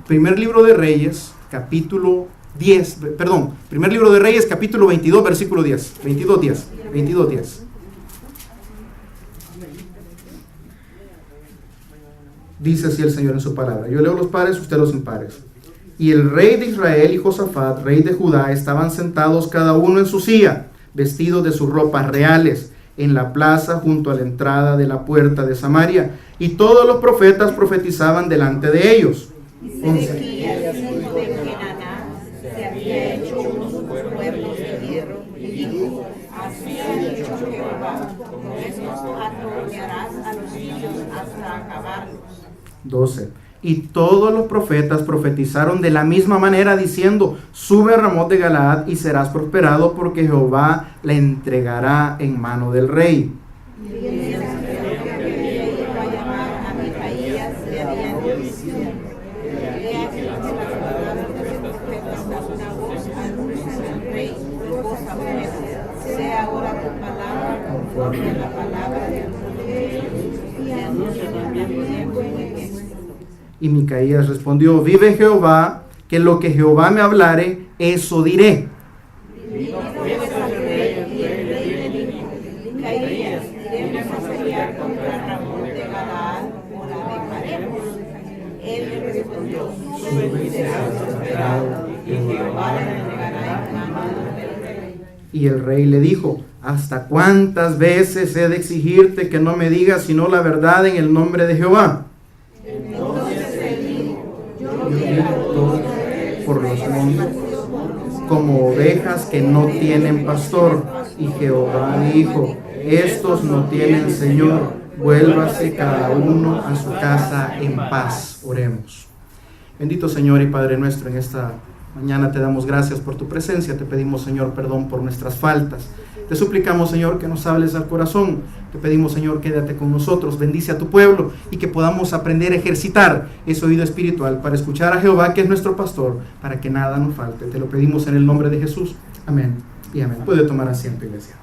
Primer libro de Reyes, capítulo 10, primer libro de Reyes, capítulo 22, versículo 10, 22:10. Dice así el Señor en su palabra. Yo leo los pares, usted los impares. Y el rey de Israel y Josafat, rey de Judá, estaban sentados cada uno en su silla, vestidos de sus ropas reales, en la plaza junto a la entrada de la puerta de Samaria. Y todos los profetas profetizaban delante de ellos. Y Sedequías, hijo de Kenaná, se había hecho unos cuernos de hierro y dijo: así ha dicho Jehová, con estos atornearás a los niños hasta acabarlos. 12. Y todos los profetas profetizaron de la misma manera, diciendo: sube a Ramot de Galaad y serás prosperado, porque Jehová la entregará en mano del rey. Sea ahora tu palabra conforme a la palabra de tu rey, y anuncia también en esto. Y Micaías respondió: vive Jehová, que lo que Jehová me hablare, eso diré. Micaías, iremos a pelear contra Ramón de Galaad, o la dejaremos. Él le respondió: sube y serás prosperado, y Jehová la entregará en la mano del rey. Y el rey le dijo: ¿hasta cuántas veces he de exigirte que no me digas sino la verdad en el nombre de Jehová? Entonces él dijo: yo por los montes como ovejas que no tienen pastor. Y Jehová dijo: estos no tienen señor, vuélvase cada uno a su casa en paz. Oremos. Bendito Señor y Padre nuestro, en esta mañana te damos gracias por tu presencia. Te pedimos, Señor, perdón por nuestras faltas. Te suplicamos, Señor, que nos hables al corazón. Te pedimos, Señor, quédate con nosotros, bendice a tu pueblo y que podamos aprender a ejercitar ese oído espiritual para escuchar a Jehová, que es nuestro pastor, para que nada nos falte. Te lo pedimos en el nombre de Jesús. Amén y amén. Puede tomar asiento, iglesia.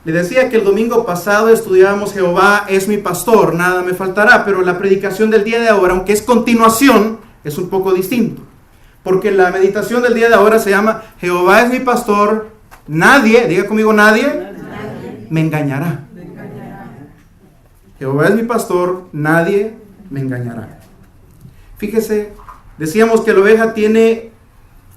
Le decía que el domingo pasado estudiábamos Jehová es mi pastor, nada me faltará, pero la predicación del día de ahora, aunque es continuación, es un poco distinto. Porque la meditación del día de ahora se llama Jehová es mi pastor, nadie, diga conmigo nadie, me engañará. Jehová es mi pastor, nadie me engañará. Fíjese, decíamos que la oveja tiene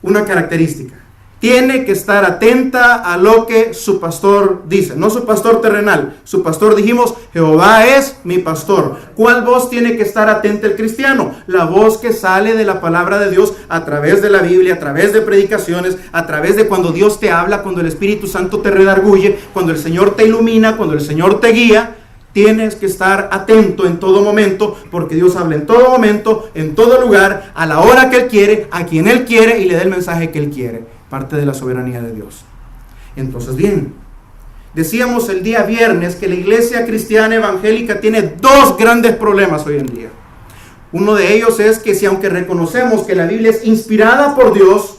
una característica. Tiene que estar atenta a lo que su pastor dice, no su pastor terrenal. Su pastor, dijimos, Jehová es mi pastor. ¿Cuál voz tiene que estar atenta el cristiano? La voz que sale de la palabra de Dios a través de la Biblia, a través de predicaciones, a través de cuando Dios te habla, cuando el Espíritu Santo te redarguye, cuando el Señor te ilumina, cuando el Señor te guía. Tienes que estar atento en todo momento, porque Dios habla en todo momento, en todo lugar, a la hora que Él quiere, a quien Él quiere, y le da el mensaje que Él quiere. Parte de la soberanía de Dios. Entonces, bien, decíamos el día viernes que la iglesia cristiana evangélica tiene dos grandes problemas hoy en día. Uno de ellos es que si aunque reconocemos que la Biblia es inspirada por Dios,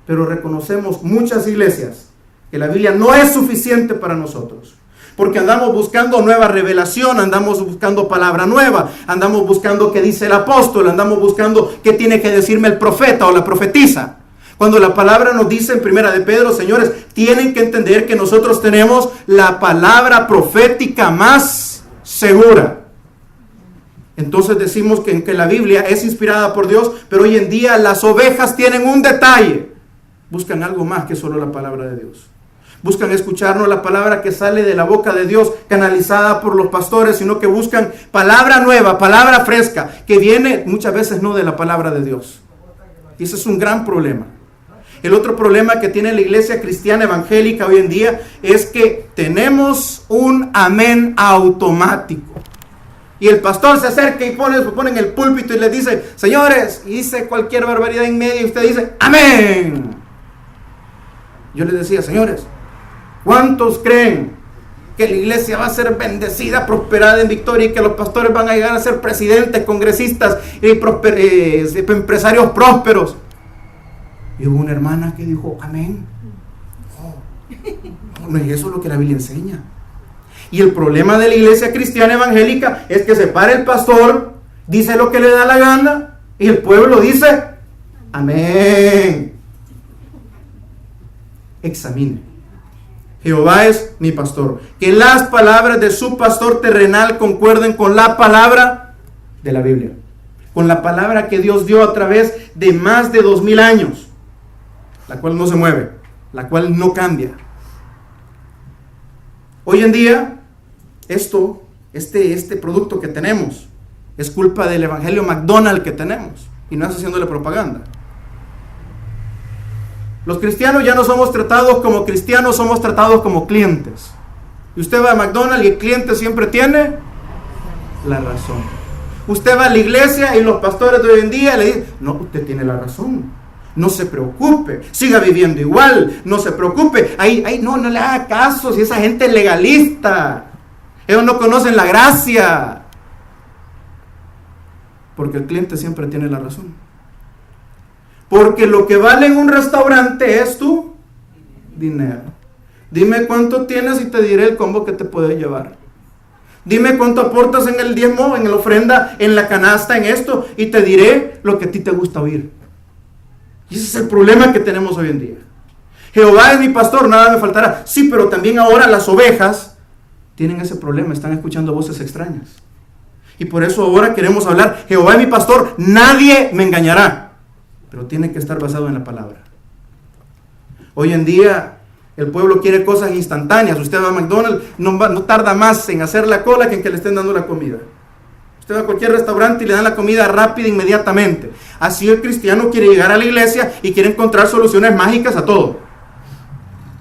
pero reconocemos muchas iglesias que la Biblia no es suficiente para nosotros. Porque andamos buscando nueva revelación, andamos buscando palabra nueva, andamos buscando qué dice el apóstol, andamos buscando qué tiene que decirme el profeta o la profetisa. Cuando la palabra nos dice en Primera de Pedro, señores, tienen que entender que nosotros tenemos la palabra profética más segura. Entonces decimos que la Biblia es inspirada por Dios, pero hoy en día las ovejas tienen un detalle. Buscan algo más que solo la palabra de Dios. Buscan escucharnos la palabra que sale de la boca de Dios, canalizada por los pastores, sino que buscan palabra nueva, palabra fresca, que viene muchas veces no de la palabra de Dios. Y ese es un gran problema. El otro problema que tiene la iglesia cristiana evangélica hoy en día es que tenemos un amén automático. Y el pastor se acerca y pone en el púlpito y le dice, señores, y dice cualquier barbaridad en medio y usted dice, amén. Yo les decía, señores, ¿cuántos creen que la iglesia va a ser bendecida, prosperada en victoria y que los pastores van a llegar a ser presidentes, congresistas y empresarios prósperos? Y hubo una hermana que dijo, amén. No es eso lo que la Biblia enseña. Y el problema de la iglesia cristiana evangélica es que se para el pastor, dice lo que le da la gana, Y el pueblo dice, amén. Examine. Jehová es mi pastor. Que las palabras de su pastor terrenal concuerden con la palabra de la Biblia. Con la palabra que Dios dio a través de más de 2000 años. La cual no se mueve. La cual no cambia. Hoy en día, este producto que tenemos es culpa del evangelio McDonald's que tenemos. Y no es haciéndole propaganda. Los cristianos ya no somos tratados como cristianos, somos tratados como clientes. Y usted va a McDonald's y el cliente siempre tiene la razón. Usted va a la iglesia y los pastores de hoy en día le dicen, no, usted tiene la razón. No se preocupe, siga viviendo igual, no se preocupe. No le haga caso si esa gente es legalista. Ellos no conocen la gracia. Porque el cliente siempre tiene la razón. Porque lo que vale en un restaurante es tu dinero. Dime cuánto tienes y te diré el combo que te puedes llevar. Dime cuánto aportas en el diezmo, en la ofrenda, en la canasta, en esto, y te diré lo que a ti te gusta oír. Y ese es el problema que tenemos hoy en día. Jehová es mi pastor, nada me faltará. Sí, pero también ahora las ovejas tienen ese problema, están escuchando voces extrañas. Y por eso ahora queremos hablar, Jehová es mi pastor, nadie me engañará. Pero tiene que estar basado en la palabra. Hoy en día el pueblo quiere cosas instantáneas. Usted va a McDonald's, no tarda más en hacer la cola que en que le estén dando la comida. Usted va a cualquier restaurante y le dan la comida rápida inmediatamente. Así el cristiano quiere llegar a la iglesia y quiere encontrar soluciones mágicas a todo.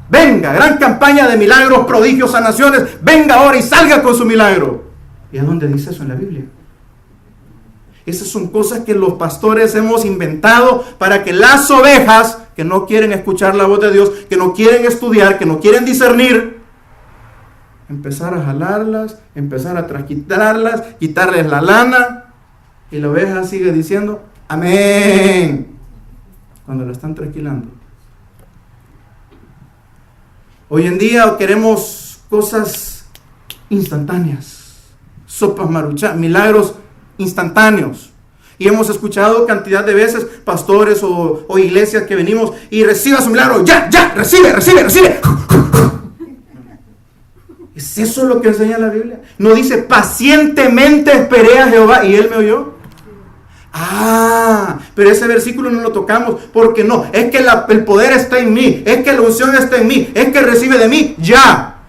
Venga, gran campaña de milagros, prodigios, sanaciones. Venga ahora y salga con su milagro. ¿Y a dónde dice eso en la Biblia? Esas son cosas que los pastores hemos inventado para que las ovejas que no quieren escuchar la voz de Dios, que no quieren estudiar, que no quieren discernir, empezar a jalarlas, empezar a trasquitarlas, quitarles la lana, y la oveja sigue diciendo amén cuando la están trasquilando. Hoy en día queremos cosas instantáneas, sopas maruchan, milagros instantáneos. Y hemos escuchado cantidad de veces pastores o iglesias que venimos y reciba su milagro, ya, recibe. ¿Es eso lo que enseña la Biblia? No dice, pacientemente esperé a Jehová y él me oyó. Pero ese versículo no lo tocamos porque no, es que el poder está en mí, es que la unción está en mí, es que recibe de mí, ya.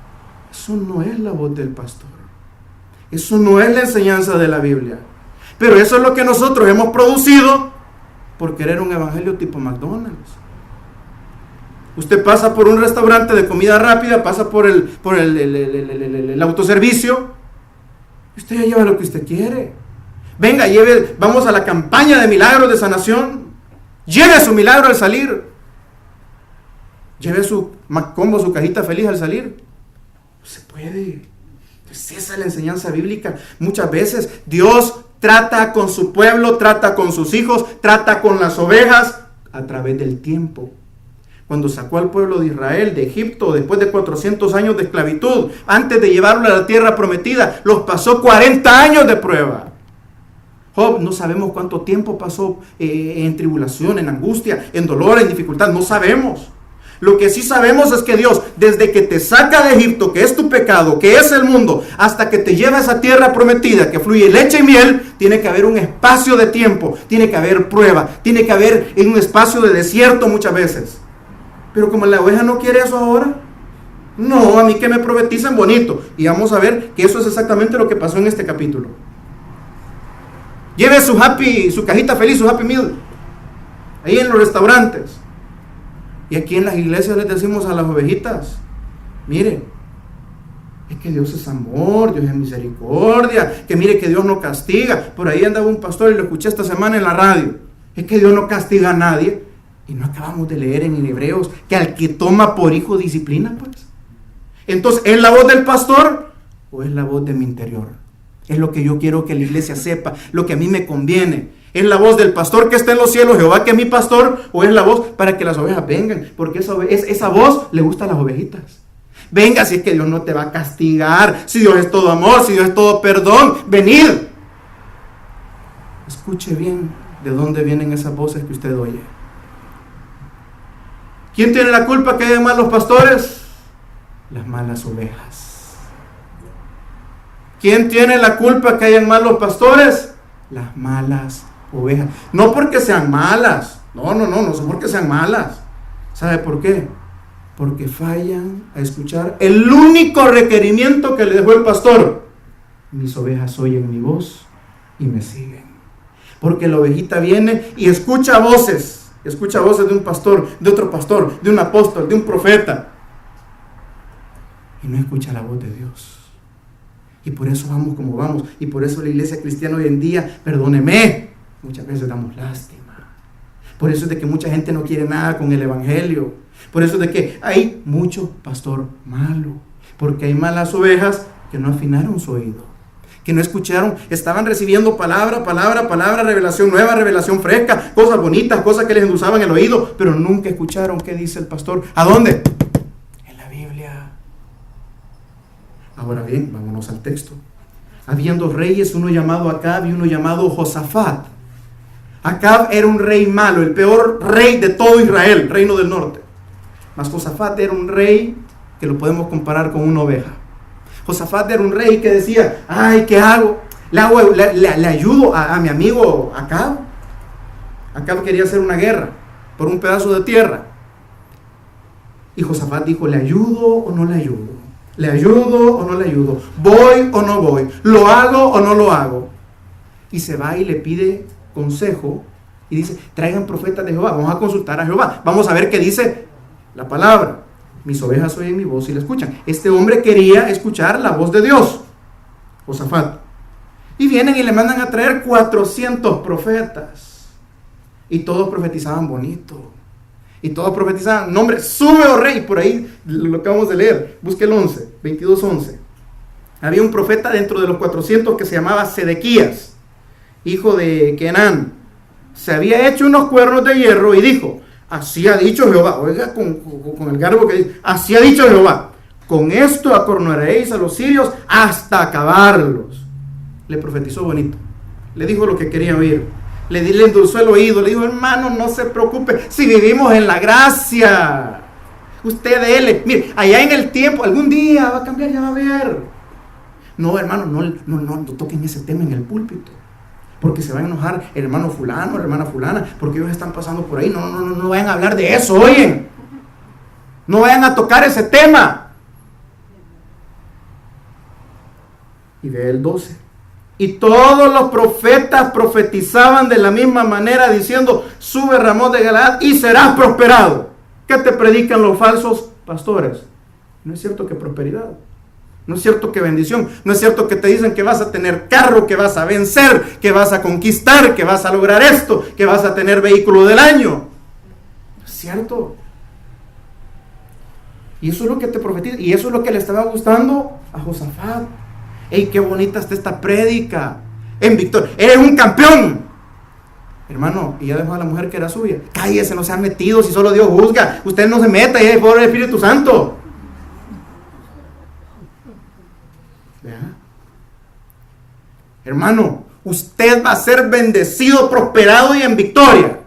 Eso no es la voz del pastor. Eso no es la enseñanza de la Biblia. Pero eso es lo que nosotros hemos producido por querer un evangelio tipo McDonald's. Usted pasa por un restaurante de comida rápida, pasa por el autoservicio, y usted ya lleva lo que usted quiere. Venga, vamos a la campaña de milagros de sanación. Lleve su milagro al salir. Lleve su McCombo, su cajita feliz al salir. No se puede. Esa es la enseñanza bíblica. Muchas veces Dios trata con su pueblo, trata con sus hijos, trata con las ovejas a través del tiempo. Cuando sacó al pueblo de Israel de Egipto después de 400 años de esclavitud, antes de llevarlo a la tierra prometida, los pasó 40 años de prueba. Job, no sabemos cuánto tiempo pasó en tribulación, en angustia, en dolor, en dificultad, no sabemos. Lo que sí sabemos es que Dios, desde que te saca de Egipto, que es tu pecado, que es el mundo, hasta que te lleva a esa tierra prometida, que fluye leche y miel, tiene que haber un espacio de tiempo, tiene que haber prueba, tiene que haber un espacio de desierto muchas veces. Pero como la oveja no quiere eso ahora, no, a mí que me profeticen bonito. Y vamos a ver que eso es exactamente lo que pasó en este capítulo. Lleve su cajita feliz, su Happy Meal, ahí en los restaurantes. Y aquí en las iglesias les decimos a las ovejitas, mire, es que Dios es amor, Dios es misericordia, que mire que Dios no castiga. Por ahí andaba un pastor y lo escuché esta semana en la radio. Es que Dios no castiga a nadie. Y no acabamos de leer en Hebreos que al que toma por hijo disciplina, pues. Entonces, ¿es la voz del pastor o es la voz de mi interior? Es lo que yo quiero que la iglesia sepa, lo que a mí me conviene. ¿Es la voz del pastor que está en los cielos, Jehová que es mi pastor, o es la voz para que las ovejas vengan? Porque esa voz le gusta a las ovejitas. Venga, si es que Dios no te va a castigar, si Dios es todo amor, si Dios es todo perdón, venid. Escuche bien, ¿de dónde vienen esas voces que usted oye? ¿Quién tiene la culpa que hayan malos pastores? Las malas ovejas. ¿Quién tiene la culpa que hayan malos pastores? Las malas ovejas. No porque sean malas. No son porque sean malas. ¿Sabe por qué? Porque fallan a escuchar el único requerimiento que le dejó el pastor. Mis ovejas oyen mi voz y me siguen. Porque la ovejita viene y escucha voces de un pastor, de otro pastor, de un apóstol, de un profeta, y no escucha la voz de Dios. Y por eso vamos como vamos, y por eso la iglesia cristiana hoy en día, perdóneme, muchas veces damos lástima. Por eso es de que mucha gente no quiere nada con el evangelio. Por eso es de que hay mucho pastor malo, porque hay malas ovejas que no afinaron su oído, que no escucharon, estaban recibiendo palabra, revelación nueva, revelación fresca, cosas bonitas, cosas que les endulzaban el oído, pero nunca escucharon qué dice el pastor. ¿A dónde? En la Biblia. Ahora bien, vámonos al texto. Habían dos reyes, uno llamado Acab y uno llamado Josafat. Acab era un rey malo, el peor rey de todo Israel, reino del norte. Mas Josafat era un rey que lo podemos comparar con una oveja. Josafat era un rey que decía, ay, ¿qué hago? Le ayudo a mi amigo Acab. Acab quería hacer una guerra por un pedazo de tierra. Y Josafat dijo, ¿le ayudo o no le ayudo? ¿Le ayudo o no le ayudo? ¿Voy o no voy? ¿Lo hago o no lo hago? Y se va y le pide consejo y dice, traigan profetas de Jehová, vamos a consultar a Jehová, vamos a ver qué dice la palabra. Mis ovejas oyen mi voz y la escuchan. Este hombre quería escuchar la voz de Dios, Josafat. Y vienen y le mandan a traer 400 profetas. Y todos profetizaban bonito. Y todos profetizaban, nombre, sube, oh rey. Por ahí lo acabamos de leer. Busque el 22:11. Había un profeta dentro de los 400 que se llamaba Sedequías, hijo de Kenán. Se había hecho unos cuernos de hierro y dijo, así ha dicho Jehová. Oiga con el garbo que dice, así ha dicho Jehová, con esto acornearéis a los sirios hasta acabarlos. Le profetizó bonito, le dijo lo que quería oír, le endulzó el oído, le dijo, hermano, no se preocupe, si vivimos en la gracia, usted dele, mire, allá en el tiempo, algún día va a cambiar, ya va a ver. No, hermano, no toquen ese tema en el púlpito, porque se va a enojar el hermano fulano, la hermana fulana, porque ellos están pasando por ahí. No vayan a hablar de eso, oyen. No vayan a tocar ese tema. Y ve el 12. Y todos los profetas profetizaban de la misma manera, diciendo, sube Ramón de Galaad y serás prosperado. ¿Qué te predican los falsos pastores? No es cierto que prosperidad. No es cierto que bendición, no es cierto que te dicen que vas a tener carro, que vas a vencer, que vas a conquistar, que vas a lograr esto, que vas a tener vehículo del año. No es cierto. Y eso es lo que te profetiza, y eso es lo que le estaba gustando a Josafat. ¡Ey, qué bonita está esta prédica! En victoria, eres un campeón. Hermano, y ya dejó a la mujer que era suya. Cállese, no se han metido, si solo Dios juzga. Usted no se meta, y es por el Espíritu Santo. ¿Vea? Hermano, usted va a ser bendecido, prosperado y en victoria.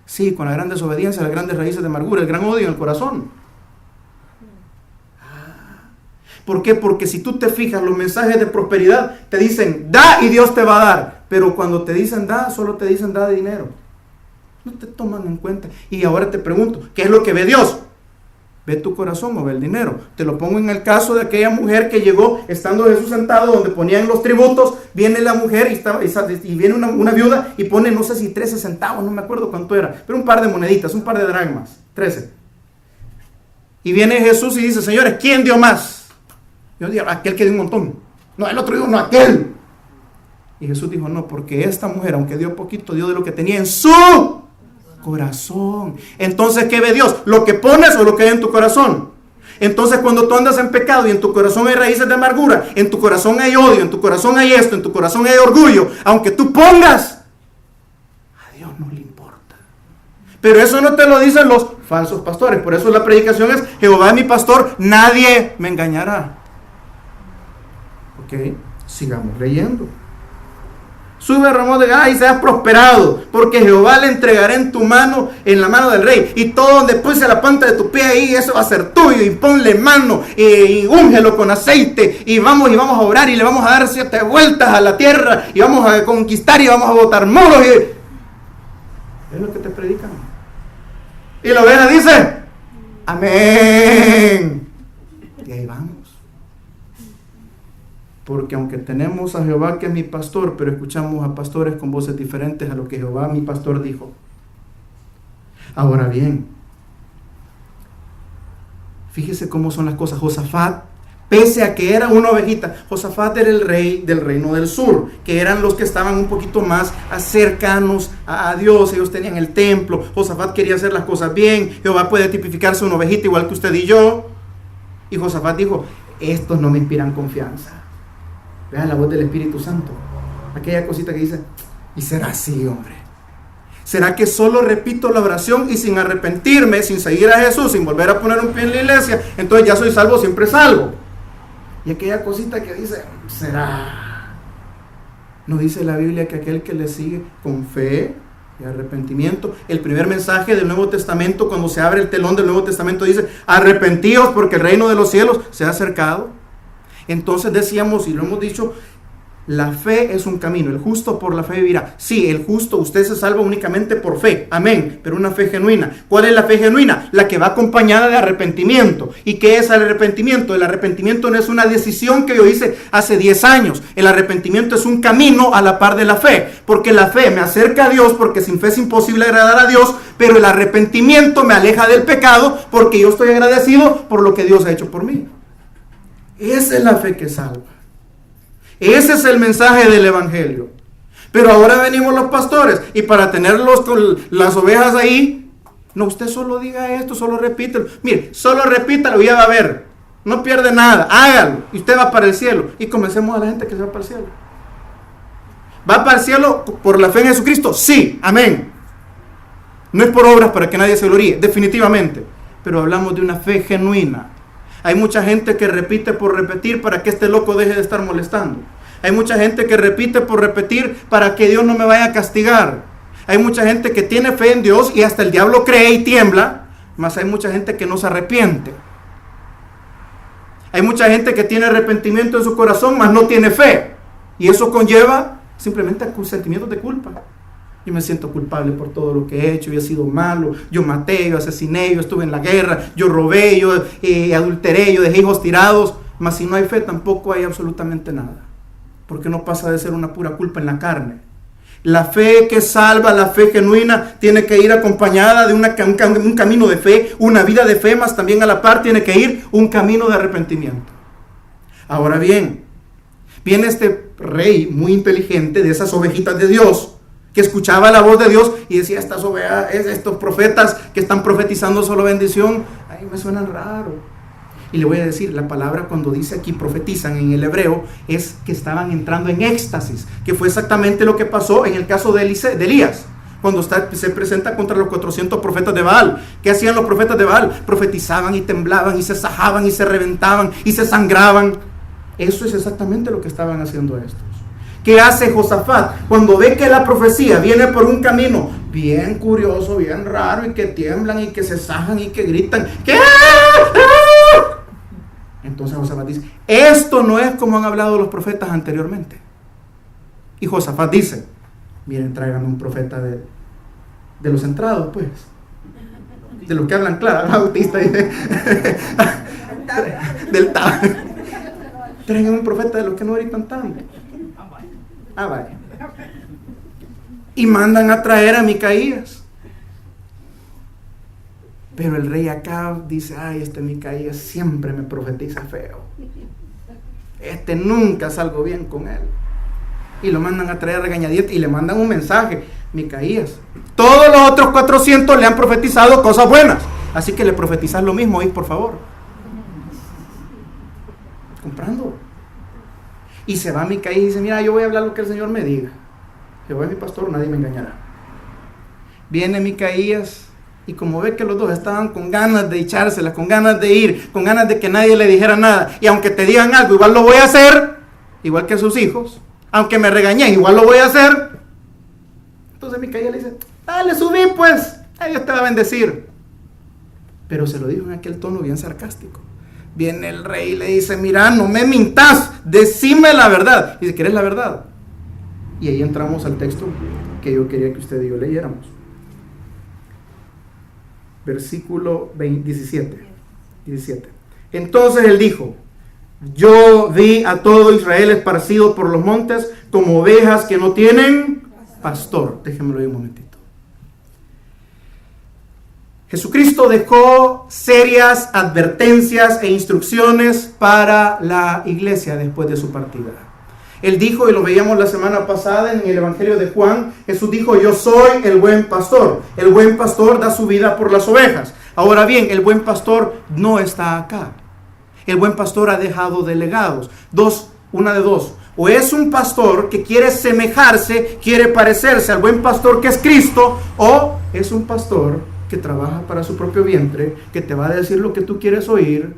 Sí, con la gran desobediencia, las grandes raíces de amargura, el gran odio en el corazón. ¿Por qué? Porque si tú te fijas, los mensajes de prosperidad te dicen, da y Dios te va a dar. Pero cuando te dicen da, solo te dicen da de dinero. No te toman en cuenta. Y ahora te pregunto, ¿qué es lo que ve Dios? ¿Ve tu corazón o ve el dinero? Te lo pongo en el caso de aquella mujer que llegó, estando Jesús sentado donde ponían los tributos, viene la mujer y viene una viuda y pone, no sé si 13 centavos, no me acuerdo cuánto era, pero un par de moneditas, un par de dracmas, 13. Y viene Jesús y dice, señores, ¿quién dio más? Yo digo, aquel que dio un montón. No, el otro dijo, no, aquel. Y Jesús dijo, no, porque esta mujer, aunque dio poquito, dio de lo que tenía en su corazón. Entonces, ¿qué ve Dios? ¿Lo que pones o lo que hay en tu corazón? Entonces, cuando tú andas en pecado y en tu corazón hay raíces de amargura, en tu corazón hay odio, en tu corazón hay esto, en tu corazón hay orgullo, aunque tú pongas, a Dios no le importa. Pero eso no te lo dicen los falsos pastores. Por eso la predicación es, Jehová es mi pastor, nadie me engañará. Ok, sigamos leyendo. Sube a Ramón de Gilead y seas prosperado, porque Jehová le entregará en tu mano, en la mano del rey. Y todo donde puse la planta de tu pie ahí, eso va a ser tuyo. Y ponle mano y úngelo con aceite. Y vamos a orar y le vamos a dar 7 vueltas a la tierra. Y vamos a conquistar y vamos a botar muros. Es lo que te predican. Y la oveja dice, amén. Y ahí vamos. Porque aunque tenemos a Jehová que es mi pastor, pero escuchamos a pastores con voces diferentes a lo que Jehová mi pastor dijo. Ahora bien, fíjese cómo son las cosas. Josafat, pese a que era una ovejita, Josafat era el rey del reino del sur, que eran los que estaban un poquito más cercanos a Dios. Ellos tenían el templo. Josafat quería hacer las cosas bien. Jehová puede tipificarse una ovejita igual que usted y yo. Y Josafat dijo, estos no me inspiran confianza. Vean la voz del Espíritu Santo. Aquella cosita que dice, ¿y será así, hombre? ¿Será que solo repito la oración y sin arrepentirme, sin seguir a Jesús, sin volver a poner un pie en la iglesia, entonces ya soy salvo, siempre salvo? Y aquella cosita que dice, ¿será? ¿No dice la Biblia que aquel que le sigue con fe y arrepentimiento? El primer mensaje del Nuevo Testamento, cuando se abre el telón del Nuevo Testamento, dice, arrepentíos porque el reino de los cielos se ha acercado. Entonces decíamos, y lo hemos dicho, la fe es un camino, el justo por la fe vivirá. Sí, el justo, usted se salva únicamente por fe, amén, pero una fe genuina. ¿Cuál es la fe genuina? La que va acompañada de arrepentimiento. ¿Y qué es el arrepentimiento? El arrepentimiento no es una decisión que yo hice hace 10 años. El arrepentimiento es un camino a la par de la fe, porque la fe me acerca a Dios, porque sin fe es imposible agradar a Dios, pero el arrepentimiento me aleja del pecado, porque yo estoy agradecido por lo que Dios ha hecho por mí. Esa es la fe que salva. Ese es el mensaje del evangelio. Pero ahora venimos los pastores y para tenerlos con las ovejas ahí, no, usted solo diga esto, solo repítelo. Mire, solo repítalo y ya va a ver. No pierde nada, hágalo y usted va para el cielo. Y comencemos a la gente que se va para el cielo. ¿Va para el cielo por la fe en Jesucristo? Sí, amén. No es por obras para que nadie se gloríe, definitivamente. Pero hablamos de una fe genuina. Hay mucha gente que repite por repetir para que este loco deje de estar molestando. Hay mucha gente que repite por repetir para que Dios no me vaya a castigar. Hay mucha gente que tiene fe en Dios y hasta el diablo cree y tiembla, mas hay mucha gente que no se arrepiente. Hay mucha gente que tiene arrepentimiento en su corazón, mas no tiene fe. Y eso conlleva simplemente sentimientos de culpa. Yo me siento culpable por todo lo que he hecho, yo he sido malo, yo maté, yo asesiné, yo estuve en la guerra, yo robé, yo adulteré, yo dejé hijos tirados. Mas si no hay fe tampoco hay absolutamente nada, porque no pasa de ser una pura culpa en la carne. La fe que salva, la fe genuina, tiene que ir acompañada de un camino de fe, una vida de fe, mas también a la par tiene que ir un camino de arrepentimiento. Ahora bien, viene este rey muy inteligente de esas ovejitas de Dios, que escuchaba la voz de Dios y decía, estas ovejas, estos profetas que están profetizando solo bendición, ay, me suenan raro. Y le voy a decir, la palabra cuando dice aquí profetizan en el hebreo, es que estaban entrando en éxtasis, que fue exactamente lo que pasó en el caso de Elías, cuando se presenta contra los 400 profetas de Baal. ¿Qué hacían los profetas de Baal? Profetizaban y temblaban y se sajaban y se reventaban y se sangraban. Eso es exactamente lo que estaban haciendo estos. ¿Qué hace Josafat? Cuando ve que la profecía viene por un camino bien curioso, bien raro, y que tiemblan y que se sajan y que gritan, ¿qué? Entonces Josafat dice, esto no es como han hablado los profetas anteriormente. Y Josafat dice, miren, tráiganme un profeta de los centrados, pues, de los que hablan claro, autista y del tráiganme un profeta de los que no gritan tanto. Ah, vaya. Y mandan a traer a Micaías. Pero el rey Acab dice, ay, este Micaías siempre me profetiza feo. Nunca salgo bien con él. Y lo mandan a traer a regañadientes y le mandan un mensaje. Micaías, todos los otros 400 le han profetizado cosas buenas. Así que le profetizas lo mismo hoy, por favor. Comprando. Y se va Micaías y dice, mira, yo voy a hablar lo que el Señor me diga. Jehová es mi pastor, nadie me engañará. Viene Micaías y como ve que los dos estaban con ganas de echárselas, con ganas de ir, con ganas de que nadie le dijera nada, y aunque te digan algo, igual lo voy a hacer, igual que sus hijos, Aunque me regañé, igual lo voy a hacer. Entonces Micaía le dice, dale, subí pues, Dios te va a bendecir. Pero se lo dijo en aquel tono bien sarcástico. Viene el rey y le dice, mira, no me mintas, decime la verdad. Y dice, ¿quieres la verdad? Y ahí entramos al texto que yo quería que usted y yo leyéramos. Versículo 17. Entonces él dijo, yo vi a todo Israel esparcido por los montes como ovejas que no tienen pastor. Déjenmelo ahí un momentito. Jesucristo dejó serias advertencias e instrucciones para la iglesia después de su partida. Él dijo, y lo veíamos la semana pasada en el Evangelio de Juan, Jesús dijo, yo soy el buen pastor. El buen pastor da su vida por las ovejas. Ahora bien, el buen pastor no está acá. El buen pastor ha dejado delegados. Una de dos. O es un pastor que quiere semejarse, quiere parecerse al buen pastor que es Cristo, o es un pastor que trabaja para su propio vientre, que te va a decir lo que tú quieres oír,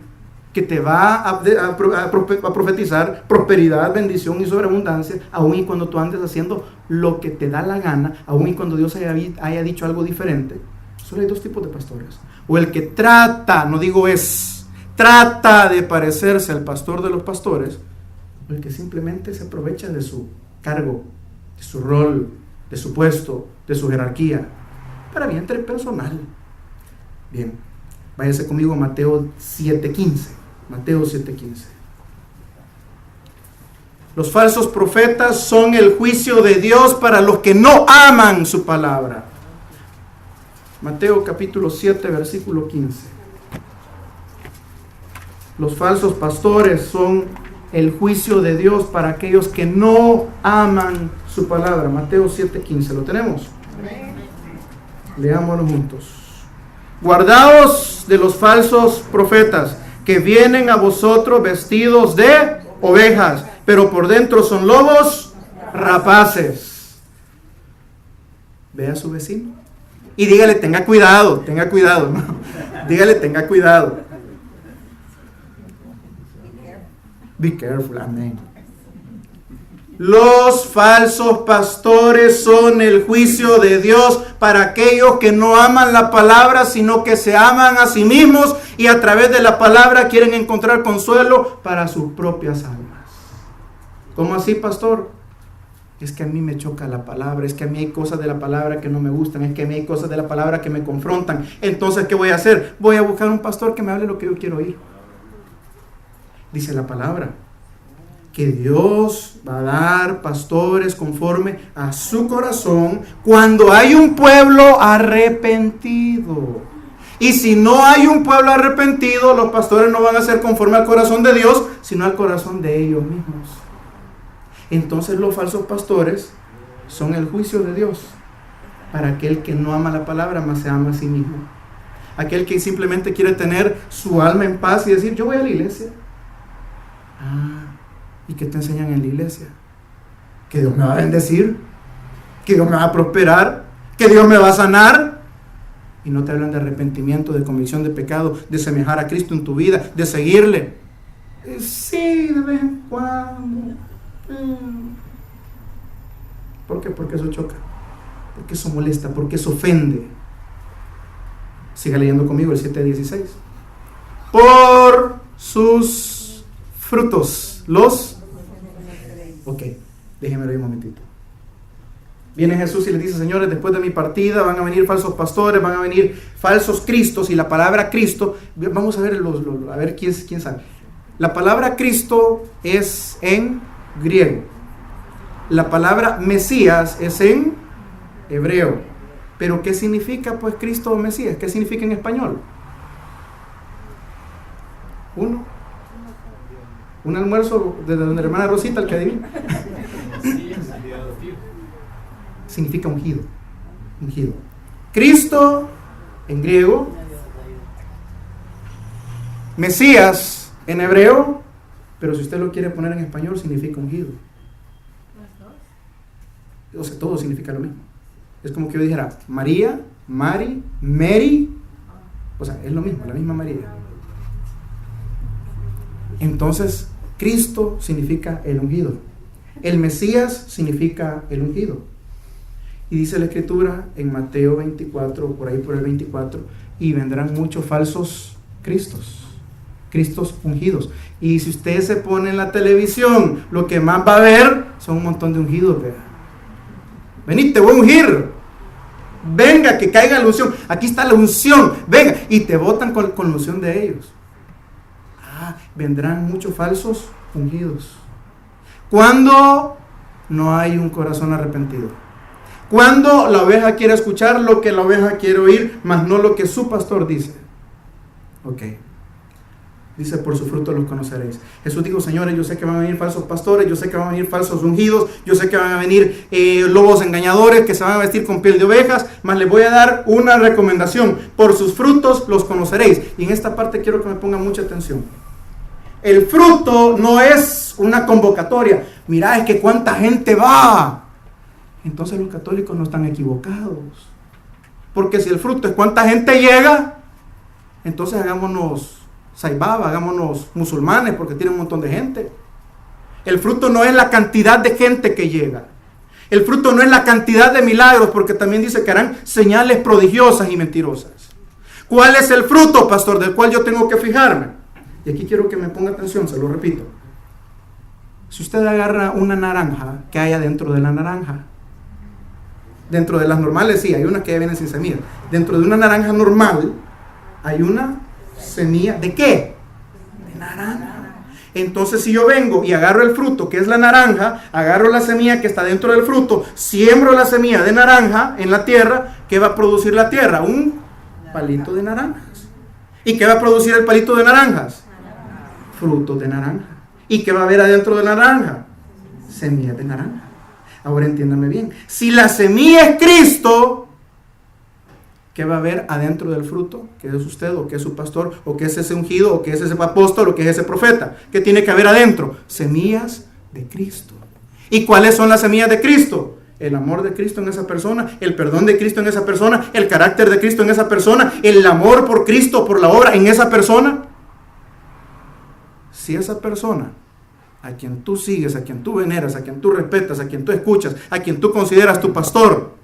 que te va a profetizar prosperidad, bendición y sobreabundancia, aun y cuando tú andes haciendo lo que te da la gana, aun y cuando Dios haya dicho algo diferente. Solo hay dos tipos de pastores. O el que trata de parecerse al pastor de los pastores, o el que simplemente se aprovecha de su cargo, de su rol, de su puesto, de su jerarquía, para vientre personal. Bien, váyase conmigo a Mateo 7:15. Mateo 7:15. Los falsos profetas son el juicio de Dios para los que no aman su palabra. Mateo capítulo 7, versículo 15. Los falsos pastores son el juicio de Dios para aquellos que no aman su palabra. Mateo 7:15. ¿Lo tenemos? Leámoslo juntos. Guardaos de los falsos profetas que vienen a vosotros vestidos de ovejas, pero por dentro son lobos rapaces. Ve a su vecino y dígale, tenga cuidado, ¿no? Dígale, tenga cuidado. Be careful, amén. Los falsos pastores son el juicio de Dios para aquellos que no aman la palabra, sino que se aman a sí mismos y a través de la palabra quieren encontrar consuelo para sus propias almas. ¿Cómo así, pastor? Es que a mí me choca la palabra, es que a mí hay cosas de la palabra que no me gustan, es que a mí hay cosas de la palabra que me confrontan. Entonces, ¿qué voy a hacer? Voy a buscar un pastor que me hable lo que yo quiero oír. Dice la palabra que Dios va a dar pastores conforme a su corazón cuando hay un pueblo arrepentido. Y si no hay un pueblo arrepentido, los pastores no van a ser conforme al corazón de Dios, sino al corazón de ellos mismos. Entonces los falsos pastores son el juicio de Dios para aquel que no ama la palabra, más se ama a sí mismo. Aquel que simplemente quiere tener su alma en paz y decir, yo voy a la iglesia. ¿Y qué te enseñan en la iglesia? Que Dios me va a bendecir, que Dios me va a prosperar, que Dios me va a sanar. Y no te hablan de arrepentimiento, de convicción de pecado, de semejar a Cristo en tu vida, de seguirle. Sí, de vez en cuando. ¿Por qué? Porque eso choca, porque eso molesta, porque eso ofende. Siga leyendo conmigo el 7:16. Por sus frutos Ok, déjenme ver un momentito. Viene Jesús y les dice, señores, después de mi partida van a venir falsos pastores, van a venir falsos cristos. Y la palabra Cristo, vamos a ver a ver quién sabe. La palabra Cristo es en griego. La palabra Mesías es en hebreo. Pero ¿qué significa pues Cristo o Mesías? ¿Qué significa en español? Un almuerzo de la hermana Rosita, el que adivina. Significa ungido. Cristo en griego, Mesías en hebreo, pero si usted lo quiere poner en español, significa ungido. O sea, todo significa lo mismo. Es como que yo dijera María, Mary, o sea, es lo mismo, la misma María. Entonces, Cristo significa el ungido. El Mesías significa el ungido. Y dice la Escritura en Mateo 24, por ahí por el 24, y vendrán muchos falsos Cristos ungidos. Y si usted se pone en la televisión, lo que más va a ver son un montón de ungidos. Vea. Vení, te voy a ungir. Venga, que caiga la unción. Aquí está la unción. Venga. Y te botan con la unción de ellos. Vendrán muchos falsos ungidos. Cuando no hay un corazón arrepentido. Cuando la oveja quiere escuchar lo que la oveja quiere oír, mas no lo que su pastor dice. Ok. Dice, por su fruto los conoceréis. Jesús dijo, señores, yo sé que van a venir falsos pastores, yo sé que van a venir falsos ungidos, yo sé que van a venir lobos engañadores que se van a vestir con piel de ovejas, mas les voy a dar una recomendación. Por sus frutos los conoceréis. Y en esta parte quiero que me pongan mucha atención. El fruto no es una convocatoria. Mirá, es que cuánta gente va. Entonces los católicos no están equivocados. Porque si el fruto es cuánta gente llega, entonces hagámonos Saibaba, hagámonos musulmanes porque tiene un montón de gente. El fruto no es la cantidad de gente que llega. El fruto no es la cantidad de milagros, porque también dice que harán señales prodigiosas y mentirosas. ¿Cuál es el fruto, pastor, del cual yo tengo que fijarme? Y aquí quiero que me ponga atención, se lo repito. Si usted agarra una naranja, ¿qué hay adentro de la naranja? Dentro de las normales sí, hay unas que ya vienen sin semilla. Dentro de una naranja normal hay una semilla. ¿De qué? De naranja. Entonces si yo vengo y agarro el fruto que es la naranja, agarro la semilla que está dentro del fruto, siembro la semilla de naranja en la tierra, ¿qué va a producir la tierra? Un palito de naranjas. ¿Y qué va a producir el palito de naranjas? Frutos de naranja. ¿Y qué va a haber adentro de la naranja? Semillas de naranja. Ahora entiéndame bien. Si la semilla es Cristo, ¿qué va a haber adentro del fruto? ¿Qué es usted? ¿O qué es su pastor? ¿O qué es ese ungido? ¿O qué es ese apóstol? ¿O qué es ese profeta? ¿Qué tiene que haber adentro? Semillas de Cristo. ¿Y cuáles son las semillas de Cristo? El amor de Cristo en esa persona, el perdón de Cristo en esa persona, el carácter de Cristo en esa persona, el amor por Cristo, por la obra en esa persona. Si esa persona, a quien tú sigues, a quien tú veneras, a quien tú respetas, a quien tú escuchas, a quien tú consideras tu pastor,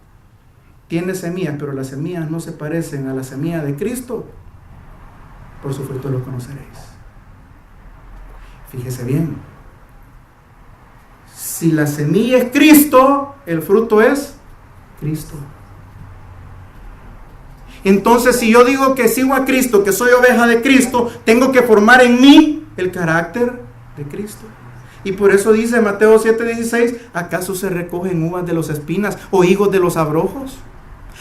tiene semillas, pero las semillas no se parecen a la semilla de Cristo, por su fruto lo conoceréis. Fíjese bien. Si la semilla es Cristo, el fruto es Cristo. Entonces, si yo digo que sigo a Cristo, que soy oveja de Cristo, tengo que formar en mí el carácter de Cristo. Y por eso dice Mateo 7:16, ¿acaso se recogen uvas de los espinas o higos de los abrojos?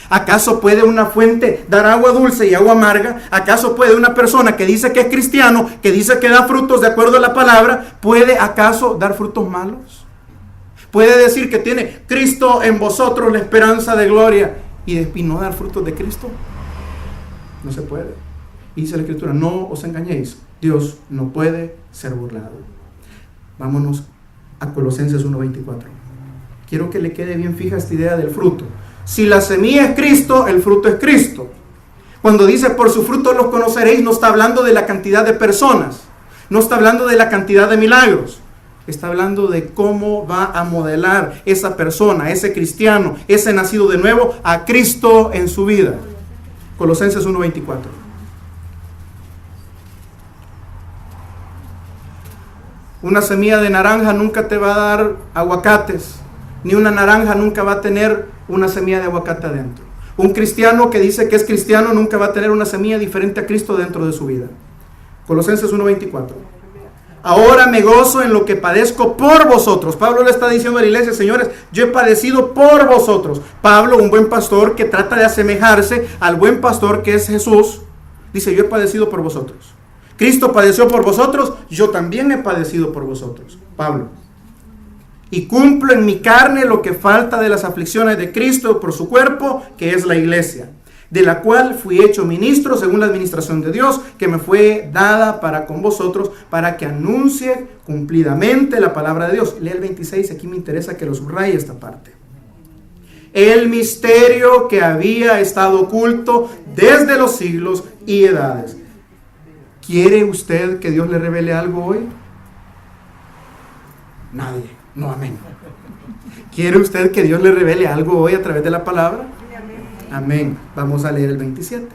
¿Acaso puede una fuente dar agua dulce y agua amarga? ¿Acaso puede una persona que dice que es cristiano, que dice que da frutos de acuerdo a la palabra, puede acaso dar frutos malos? ¿Puede decir que tiene Cristo en vosotros la esperanza de gloria y no dar frutos de Cristo? No se puede. Y dice la Escritura, no os engañéis, Dios no puede ser burlado. Vámonos a Colosenses 1:24. Quiero que le quede bien fija esta idea del fruto. Si la semilla es Cristo, el fruto es Cristo. Cuando dice por su fruto los conoceréis, no está hablando de la cantidad de personas, no está hablando de la cantidad de milagros, está hablando de cómo va a modelar esa persona, ese cristiano, ese nacido de nuevo, a Cristo en su vida. Colosenses 1:24. Una semilla de naranja nunca te va a dar aguacates, ni una naranja nunca va a tener una semilla de aguacate adentro. Un cristiano que dice que es cristiano nunca va a tener una semilla diferente a Cristo dentro de su vida. Colosenses 1:24. Ahora me gozo en lo que padezco por vosotros. Pablo le está diciendo a la iglesia, señores, yo he padecido por vosotros. Pablo, un buen pastor que trata de asemejarse al buen pastor que es Jesús, dice, yo he padecido por vosotros. Cristo padeció por vosotros, yo también he padecido por vosotros. Pablo. Y cumplo en mi carne lo que falta de las aflicciones de Cristo por su cuerpo, que es la iglesia, de la cual fui hecho ministro según la administración de Dios, que me fue dada para con vosotros, para que anuncie cumplidamente la palabra de Dios. Lea el 26, aquí me interesa que lo subraye esta parte. El misterio que había estado oculto desde los siglos y edades. ¿Quiere usted que Dios le revele algo hoy? Nadie. No, amén. ¿Quiere usted que Dios le revele algo hoy a través de la palabra? Amén. Vamos a leer el 27.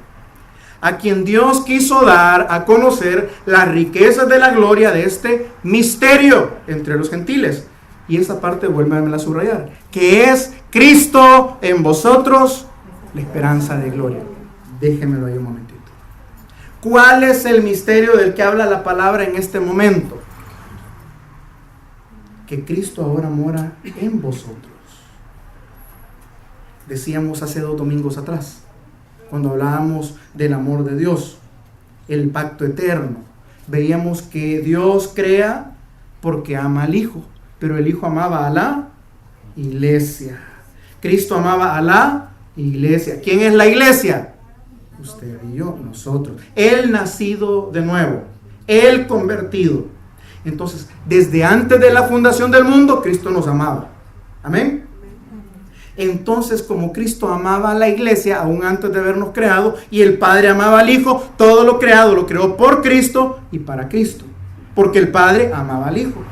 A quien Dios quiso dar a conocer las riquezas de la gloria de este misterio entre los gentiles. Y esa parte vuélvanme a subrayar. Que es Cristo en vosotros, la esperanza de gloria. Déjenmelo ahí un momentito. ¿Cuál es el misterio del que habla la palabra en este momento? Que Cristo ahora mora en vosotros. Decíamos hace 2 domingos atrás, cuando hablábamos del amor de Dios, el pacto eterno, veíamos que Dios crea porque ama al Hijo, pero el Hijo amaba a la iglesia. Cristo amaba a la iglesia. ¿Quién es la iglesia? Usted y yo, nosotros. El nacido de nuevo, el convertido. Entonces, desde antes de la fundación del mundo, Cristo nos amaba. Amén. Entonces, como Cristo amaba a la iglesia, aún antes de habernos creado, y el Padre amaba al Hijo, todo lo creado lo creó por Cristo y para Cristo. Porque el Padre amaba al Hijo.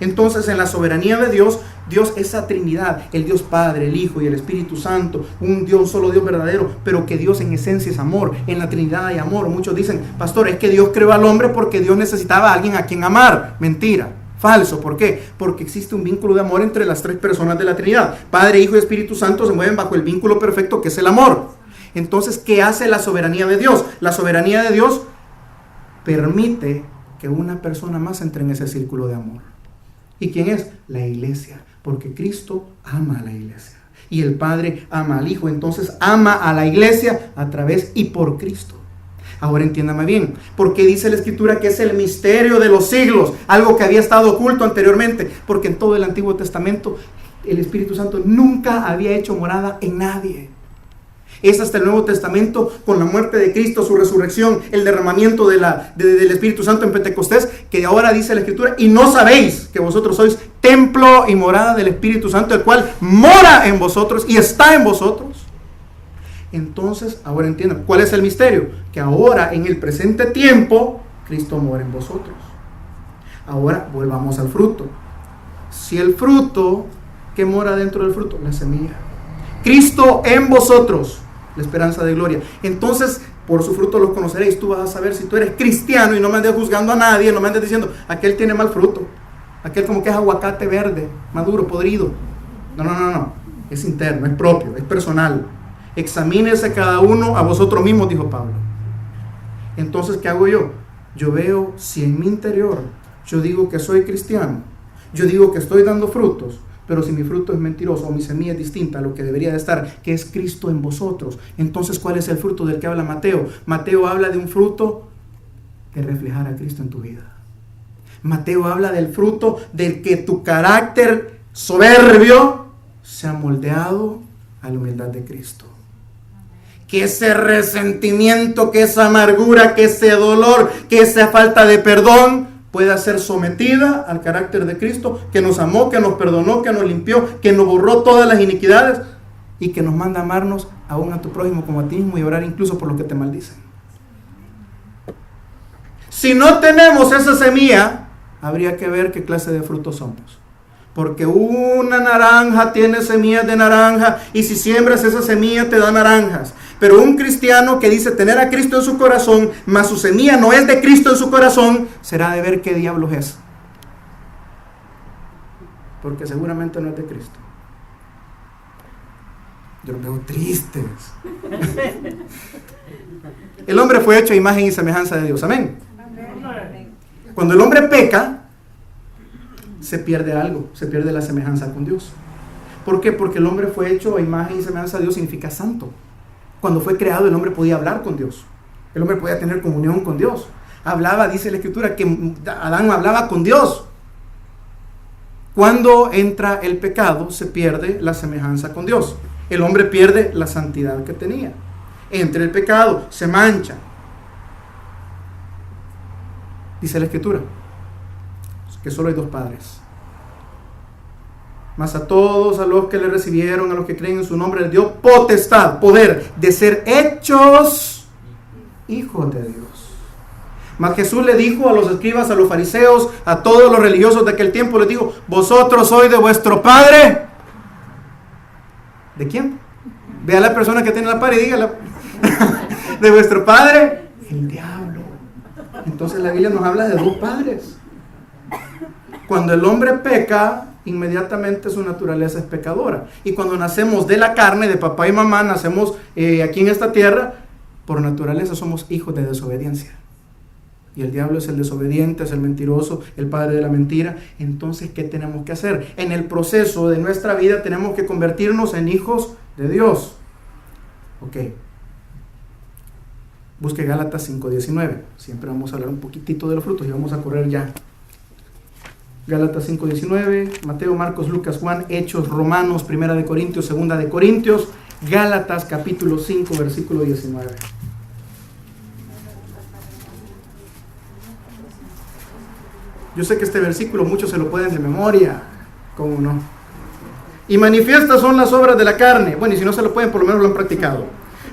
Entonces, en la soberanía de Dios, Dios es esa Trinidad, el Dios Padre, el Hijo y el Espíritu Santo, un Dios, solo Dios verdadero, pero que Dios en esencia es amor. En la Trinidad hay amor. Muchos dicen, pastor, es que Dios creó al hombre porque Dios necesitaba a alguien a quien amar. Mentira, falso. ¿Por qué? Porque existe un vínculo de amor entre las 3 personas de la Trinidad. Padre, Hijo y Espíritu Santo se mueven bajo el vínculo perfecto que es el amor. Entonces, ¿qué hace la soberanía de Dios? La soberanía de Dios permite que una persona más entre en ese círculo de amor. ¿Y quién es? La iglesia. Porque Cristo ama a la iglesia. Y el Padre ama al Hijo. Entonces ama a la iglesia a través y por Cristo. Ahora entiéndame bien. Porque dice la Escritura que es el misterio de los siglos. Algo que había estado oculto anteriormente. Porque en todo el Antiguo Testamento el Espíritu Santo nunca había hecho morada en nadie. Es hasta el Nuevo Testamento, con la muerte de Cristo, su resurrección, el derramamiento del Espíritu Santo en Pentecostés, que ahora dice la Escritura, y no sabéis que vosotros sois templo y morada del Espíritu Santo, el cual mora en vosotros y está en vosotros. Entonces, ahora entiendan, ¿cuál es el misterio? Que ahora, en el presente tiempo, Cristo mora en vosotros. Ahora, volvamos al fruto. Si el fruto, ¿qué mora dentro del fruto? La semilla. Cristo en vosotros, la esperanza de gloria. Entonces, por su fruto los conoceréis. Tú vas a saber si tú eres cristiano y no me andes juzgando a nadie, no me andes diciendo, aquel tiene mal fruto, aquel como que es aguacate verde, maduro, podrido. No. Es interno, es propio, es personal. Examínese cada uno a vosotros mismos, dijo Pablo. Entonces, ¿qué hago yo? Yo veo si en mi interior yo digo que soy cristiano, yo digo que estoy dando frutos, pero si mi fruto es mentiroso o mi semilla es distinta a lo que debería de estar, que es Cristo en vosotros. Entonces, ¿cuál es el fruto del que habla Mateo? Mateo habla de un fruto de reflejar a Cristo en tu vida. Mateo habla del fruto del que tu carácter soberbio sea moldeado a la humildad de Cristo. Que ese resentimiento, que esa amargura, que ese dolor, que esa falta de perdón pueda ser sometida al carácter de Cristo, que nos amó, que nos perdonó, que nos limpió, que nos borró todas las iniquidades y que nos manda a amarnos aún a tu prójimo como a ti mismo y orar incluso por los que te maldicen. Si no tenemos esa semilla, habría que ver qué clase de frutos somos. Porque una naranja tiene semillas de naranja y si siembras esa semilla te da naranjas. Pero un cristiano que dice tener a Cristo en su corazón, mas su semilla no es de Cristo en su corazón, será de ver qué diablos es. Porque seguramente no es de Cristo. Yo los veo tristes. El hombre fue hecho a imagen y semejanza de Dios. Amén. Cuando el hombre peca, se pierde algo, se pierde la semejanza con Dios. ¿Por qué? Porque el hombre fue hecho a imagen y semejanza de Dios, significa santo. Cuando fue creado, el hombre podía hablar con Dios. El hombre podía tener comunión con Dios. Hablaba, dice la Escritura, que Adán hablaba con Dios. Cuando entra el pecado, se pierde la semejanza con Dios. El hombre pierde la santidad que tenía. Entra el pecado, se mancha. Dice la Escritura que solo hay 2 padres. Mas a todos, a los que le recibieron, a los que creen en su nombre, les dio potestad, poder de ser hechos hijos de Dios. Mas Jesús le dijo a los escribas, a los fariseos, a todos los religiosos de aquel tiempo, les dijo: vosotros sois de vuestro padre. ¿De quién? Ve a la persona que tiene la par y dígala. ¿De vuestro padre? El diablo. Entonces la Biblia nos habla de dos padres. Cuando el hombre peca, inmediatamente su naturaleza es pecadora. Y cuando nacemos de la carne, de papá y mamá, nacemos aquí en esta tierra, por naturaleza somos hijos de desobediencia. Y el diablo es el desobediente, es el mentiroso, el padre de la mentira. Entonces, ¿qué tenemos que hacer? En el proceso de nuestra vida tenemos que convertirnos en hijos de Dios. Ok. Busque Gálatas 5:19. Siempre vamos a hablar un poquitito de los frutos y vamos a correr ya. Gálatas 5:19, Mateo, Marcos, Lucas, Juan, Hechos, Romanos, 1 de Corintios, 2 de Corintios, Gálatas capítulo 5, versículo 19. Yo sé que este versículo muchos se lo pueden de memoria, ¿cómo no? Y manifiestas son las obras de la carne. Bueno, y si no se lo pueden, por lo menos lo han practicado: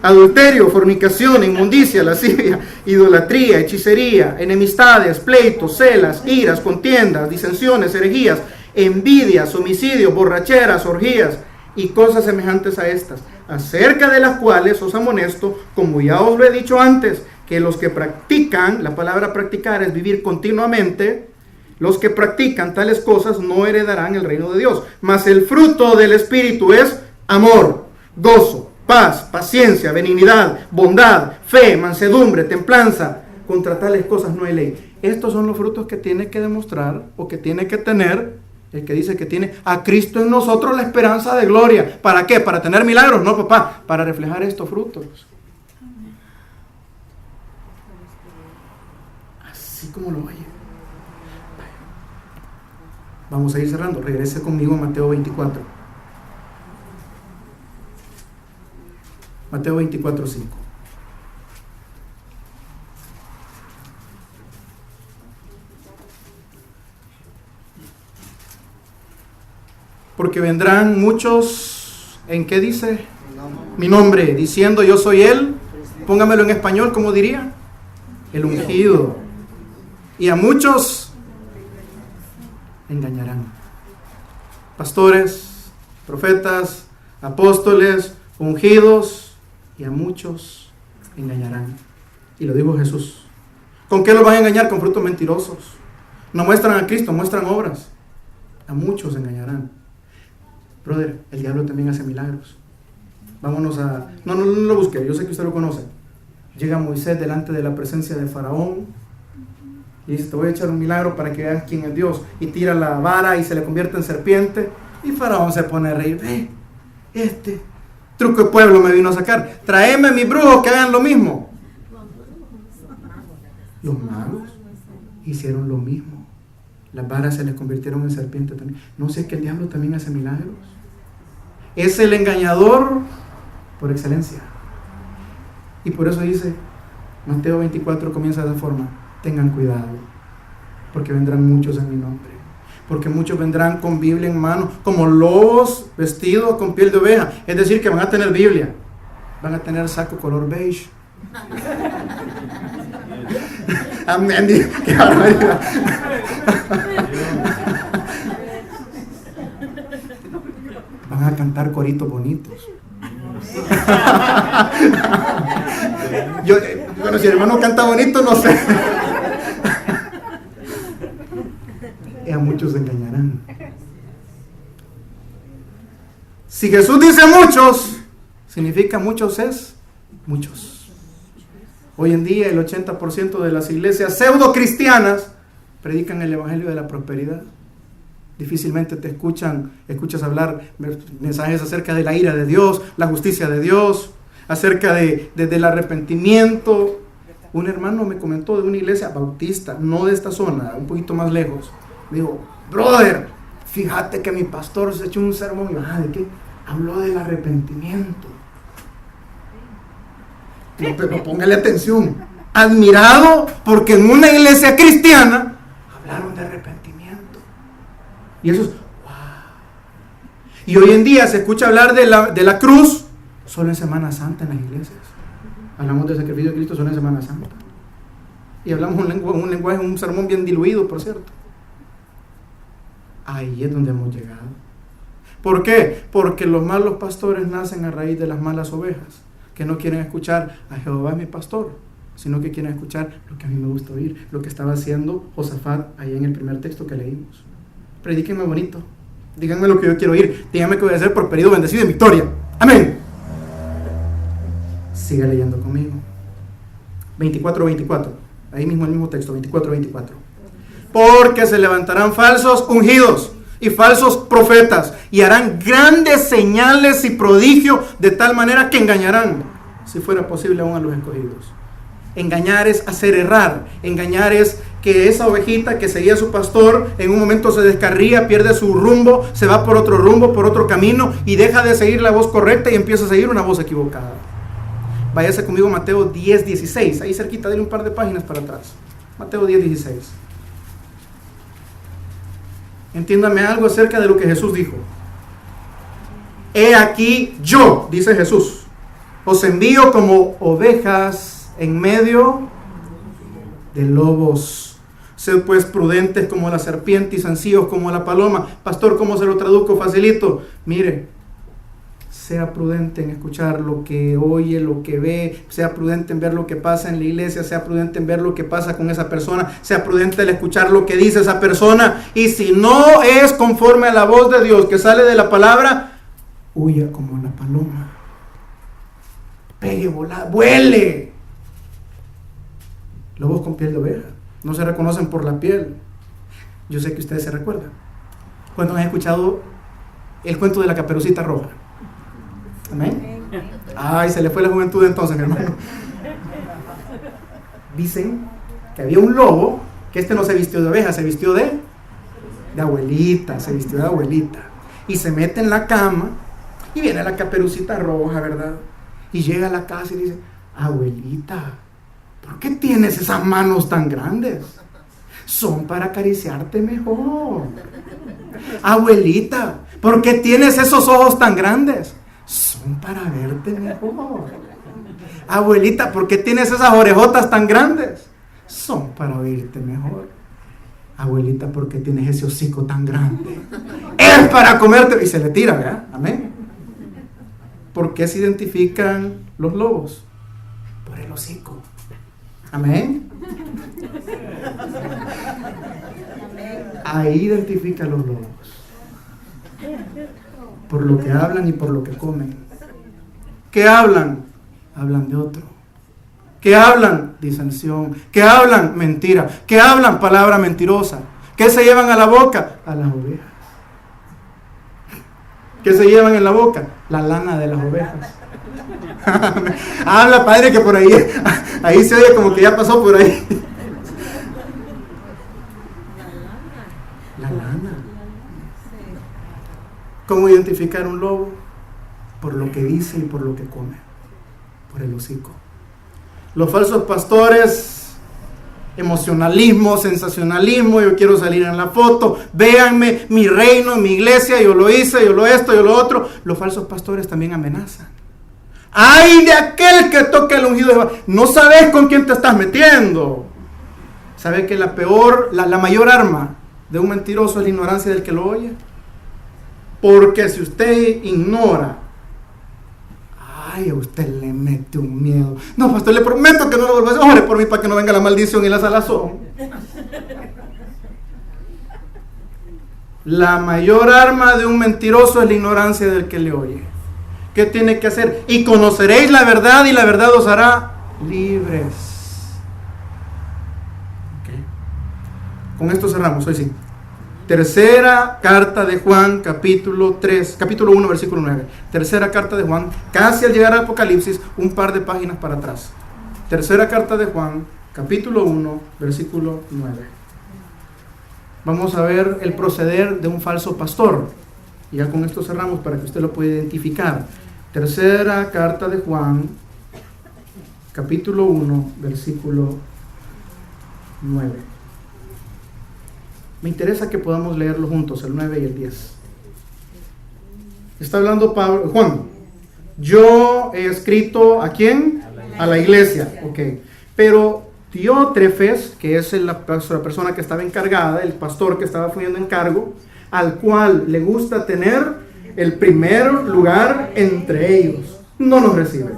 adulterio, fornicación, inmundicia, lascivia, idolatría, hechicería, enemistades, pleitos, celas, iras, contiendas, disensiones, herejías, envidias, homicidios, borracheras, orgías y cosas semejantes a estas, acerca de las cuales os amonesto, como ya os lo he dicho antes, que los que practican, la palabra practicar es vivir continuamente, los que practican tales cosas no heredarán el reino de Dios. Mas el fruto del Espíritu es amor, gozo, paz, paciencia, benignidad, bondad, fe, mansedumbre, templanza. Contra tales cosas no hay ley. Estos son los frutos que tiene que demostrar o que tiene que tener el que dice que tiene a Cristo en nosotros, la esperanza de gloria. ¿Para qué? ¿Para tener milagros? No, papá, para reflejar estos frutos. Así como lo oye. Vamos a ir cerrando. Regrese conmigo a Mateo 24. Mateo 24:5. Porque vendrán muchos, ¿en qué dice? Mi nombre, diciendo yo soy Él. Póngamelo en español, ¿cómo diría? El ungido. Y a muchos engañarán. Pastores, profetas, apóstoles, ungidos, y a muchos engañarán. Y lo dijo Jesús. ¿Con qué los van a engañar? Con frutos mentirosos. No muestran a Cristo, muestran obras. A muchos engañarán. Brother, el diablo también hace milagros. Vámonos a... No lo busque, yo sé que usted lo conoce. Llega Moisés delante de la presencia de Faraón y dice: te voy a echar un milagro para que veas quién es Dios. Y tira la vara y se le convierte en serpiente. Y Faraón se pone a reír. Ve, este truco de pueblo me vino a sacar. Tráeme a mis brujos que hagan lo mismo. Los magos hicieron lo mismo. Las varas se les convirtieron en serpiente también. No sé, que el diablo también hace milagros. Es el engañador por excelencia. Y por eso dice, Mateo 24 comienza de esa forma: tengan cuidado, porque vendrán muchos en mi nombre. Porque muchos vendrán con Biblia en mano, como lobos vestidos con piel de oveja. Es decir, que van a tener Biblia, van a tener saco color beige. Amén. Qué barbaridad. Van a cantar coritos bonitos. Bueno, si el hermano canta bonito, no sé. Y a muchos engañarán. Si Jesús dice muchos, significa muchos es muchos. Hoy en día el 80% de las iglesias pseudo cristianas predican el evangelio de la prosperidad. Difícilmente te escuchas hablar mensajes acerca de la ira de Dios, la justicia de Dios, acerca del arrepentimiento. Un hermano me comentó de una iglesia bautista, no de esta zona, un poquito más lejos. Me dijo: brother, fíjate que mi pastor se echó un sermón. Y yo: ¿de qué? Habló del arrepentimiento. No, pero póngale atención. Admirado porque en una iglesia cristiana hablaron de arrepentimiento. Y eso es wow. Y hoy en día se escucha hablar de la cruz solo en Semana Santa en las iglesias. Hablamos del sacrificio de Cristo solo en Semana Santa. Y hablamos un lenguaje, un sermón bien diluido, por cierto. Ahí es donde hemos llegado. ¿Por qué? Porque los malos pastores nacen a raíz de las malas ovejas, que no quieren escuchar a Jehová es mi pastor, sino que quieren escuchar lo que a mí me gusta oír, lo que estaba haciendo Josafat ahí en el primer texto que leímos. Predíquenme bonito, díganme lo que yo quiero oír, díganme que voy a hacer por periodo bendecido en victoria. Amén. Siga leyendo conmigo. 24, ahí mismo el mismo texto, 24. Porque se levantarán falsos ungidos y falsos profetas y harán grandes señales y prodigios de tal manera que engañarán, si fuera posible, aún a los escogidos. Engañar es hacer errar. Engañar es que esa ovejita que seguía a su pastor en un momento se descarría, pierde su rumbo, se va por otro rumbo, por otro camino y deja de seguir la voz correcta y empieza a seguir una voz equivocada. Váyase conmigo a Mateo 10:16, ahí cerquita, dale un par de páginas para atrás. Mateo 10:16. Entiéndame algo acerca de lo que Jesús dijo. He aquí yo, dice Jesús, os envío como ovejas en medio de lobos. Sed pues prudentes como la serpiente y sencillos como la paloma. Pastor, ¿cómo se lo traduzco facilito? Mire, sea prudente en escuchar lo que oye, lo que ve, sea prudente en ver lo que pasa en la iglesia, sea prudente en ver lo que pasa con esa persona, sea prudente en escuchar lo que dice esa persona, y si no es conforme a la voz de Dios que sale de la palabra, huya como la paloma, pegue, vuele. Lobos con piel de oveja no se reconocen por la piel. Yo sé que ustedes se recuerdan cuando han escuchado el cuento de la Caperucita Roja. Amén. Ay, se le fue la juventud entonces, mi hermano. Dicen que había un lobo que no se vistió de oveja, se vistió de abuelita, se vistió de abuelita. Y se mete en la cama y viene la Caperucita Roja, ¿verdad? Y llega a la casa y dice: abuelita, ¿por qué tienes esas manos tan grandes? Son para acariciarte mejor. Abuelita, ¿por qué tienes esos ojos tan grandes? Son para verte mejor. Abuelita, ¿por qué tienes esas orejotas tan grandes? Son para oírte mejor. Abuelita, ¿por qué tienes ese hocico tan grande? Es para comerte. Y se le tira, ¿verdad? Amén. ¿Por qué se identifican los lobos? Por el hocico. Amén. Ahí identifican los lobos. Por lo que hablan y por lo que comen. ¿Qué hablan? Hablan de otro. ¿Qué hablan? Disensión. ¿Qué hablan? Mentira. ¿Qué hablan? Palabra mentirosa. ¿Qué se llevan a la boca? A las ovejas. ¿Qué se llevan en la boca? La lana de las ovejas. Habla, padre, que por ahí se oye como que ya pasó por ahí. La lana. ¿Cómo identificar un lobo? Por lo que dice y por lo que come. Por el hocico. Los falsos pastores, emocionalismo, sensacionalismo, yo quiero salir en la foto, véanme, mi reino, mi iglesia, yo lo hice, yo lo esto, yo lo otro. Los falsos pastores también amenazan. ¡Ay de aquel que toque el ungido de Jehová! No sabes con quién te estás metiendo. ¿Sabe que la mayor arma de un mentiroso es la ignorancia del que lo oye? Porque si usted ignora, ay, a usted le mete un miedo. No, pastor, le prometo que no lo vuelva a hacer. Ore por mí para que no venga la maldición y la salazón. La mayor arma de un mentiroso es la ignorancia del que le oye. ¿Qué tiene que hacer? Y conoceréis la verdad y la verdad os hará libres. Okay. Con esto cerramos, hoy sí. Tercera carta de Juan, capítulo 1, versículo 9. Tercera carta de Juan, casi al llegar al Apocalipsis, un par de páginas para atrás. Tercera carta de Juan, capítulo 1, versículo 9. Vamos a ver el proceder de un falso pastor. Y ya con esto cerramos para que usted lo pueda identificar. Tercera carta de Juan, capítulo 1, versículo 9. Me interesa que podamos leerlo juntos, el 9 y el 10. Está hablando Juan. Yo he escrito ¿a quién? A la iglesia. Ok. Pero Diótrefes, que es la persona que estaba encargada, el pastor que estaba fungiendo encargo, al cual le gusta tener el primer lugar entre ellos, no nos recibe.